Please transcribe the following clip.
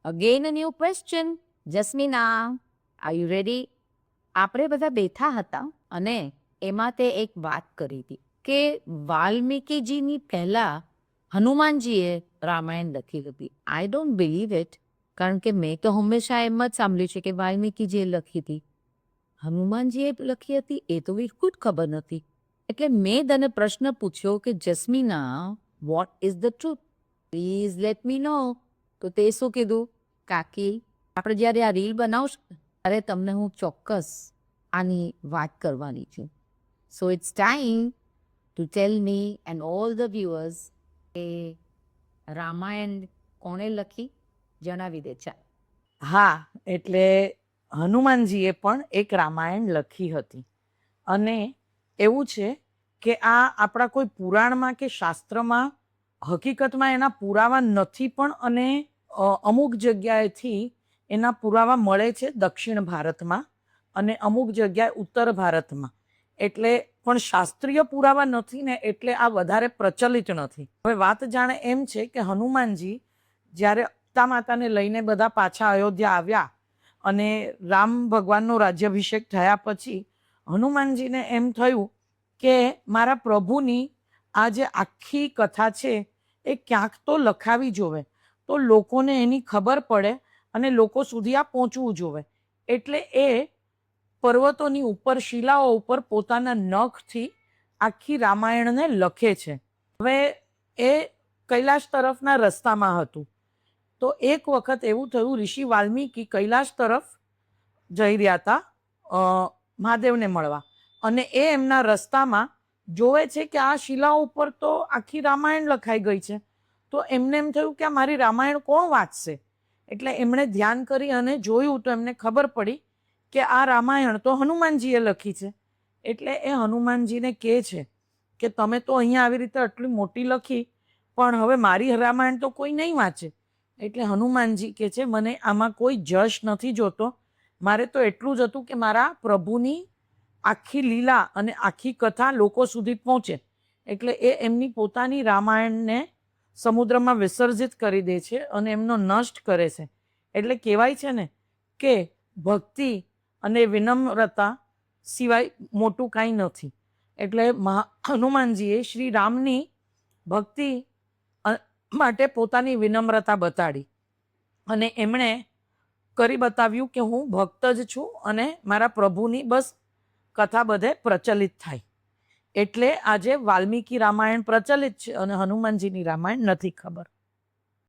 Again a new question. Jasmina, are you ready? આપણે બધા બેઠા હતા અને એમાં તે એક વાત કરી હતી કે વાલ્મીકીજીની પહેલા હનુમાનજીએ રામાયણ લખી હતી. આઈ ડોન્ટ બિલીવ ઇટ, કારણ કે મેં તો હંમેશા એમ જ સાંભળ્યું છે કે વાલ્મીકીજીએ લખી હતી. હનુમાનજીએ લખી હતી એ તો બિલકુલ ખબર નથી. એટલે મેં તને પ્રશ્ન પૂછ્યો કે Jasmina, what is the truth? Please let me know. તો તે શું કીધું? કાકી, આપણે જ્યારે આ રીલ બનાવશું ત્યારે તમને હું ચોક્કસ આની વાત કરવાની છું. So it's time to tell me and all the viewers કે રામાયણ કોણે લખી? જણાવી દે. ચાલ. હા, એટલે હનુમાનજીએ પણ એક રામાયણ લખી હતી. અને એવું છે કે આ આપણા કોઈ પુરાણમાં કે શાસ્ત્રમાં હકીકતમાં એના પુરાવા નથી, પણ અને અમુક જગ્યાએથી એના પુરાવા મળે છે દક્ષિણ ભારતમાં અને અમુક જગ્યાએ ઉત્તર ભારતમાં. એટલે પણ શાસ્ત્રીય પુરાવા નથી ને, એટલે આ વધારે પ્રચલિત નથી. હવે વાત જાણે એમ છે કે હનુમાનજી જ્યારે સીતા માતાને લઈને બધા પાછા અયોધ્યા આવ્યા અને રામ ભગવાનનો રાજ્યાભિષેક થયા પછી હનુમાનજીને એમ થયું કે મારા પ્રભુની આ જે આખી કથા છે એ ક્યાંક તો લખાવી જોવે, તો લોકોને એની ખબર પડે અને લોકો સુધી આ પહોંચવું જોવે. એટલે એ પર્વતોની ઉપર, શિલાઓ ઉપર પોતાના નખથી આખી રામાયણને લખે છે. હવે એ કૈલાશ તરફના રસ્તામાં હતું. તો એક વખત એવું થયું, ઋષિ વાલ્મીકી કૈલાશ તરફ જઈ રહ્યા હતા મહાદેવને મળવા, અને એ એમના રસ્તામાં જોવે છે કે આ શિલાઓ ઉપર તો આખી રામાયણ લખાઈ ગઈ છે. તો એમને એમ થયું કે આ મારી રામાયણ કોણ વાંચશે? એટલે એમણે ધ્યાન કરી અને જોયું તો એમને ખબર પડી કે આ રામાયણ તો હનુમાનજીએ લખી છે. એટલે એ હનુમાનજીને કહે છે કે તમે તો અહીંયા આવી રીતે આટલી મોટી લખી, પણ હવે મારી રામાયણ તો કોઈ નહીં વાંચે. એટલે હનુમાનજી કહે છે મને આમાં કોઈ જશ નથી જોતો, મારે તો એટલું જ હતું કે મારા પ્રભુની આખી લીલા અને આખી કથા લોકો સુધી પહોંચે. એટલે એ એમની પોતાની રામાયણને સમુદ્રમાં વિસર્જિત કરી દે છે અને એમનો નષ્ટ કરે છે. એટલે કહેવાય છે ને કે ભક્તિ અને વિનમ્રતા સિવાય મોટું કાંઈ નથી. એટલે હનુમાનજીએ શ્રી રામની ભક્તિ માટે પોતાની વિનમ્રતા બતાડી અને એમણે કરી બતાવ્યું કે હું ભક્ત જ છું અને મારા પ્રભુની બસ કથા બધે પ્રચલિત થાય. એટલે આજે વાલ્મીકી રામાયણ પ્રચલિત છે અને હનુમાનજીની રામાયણ નથી ખબર.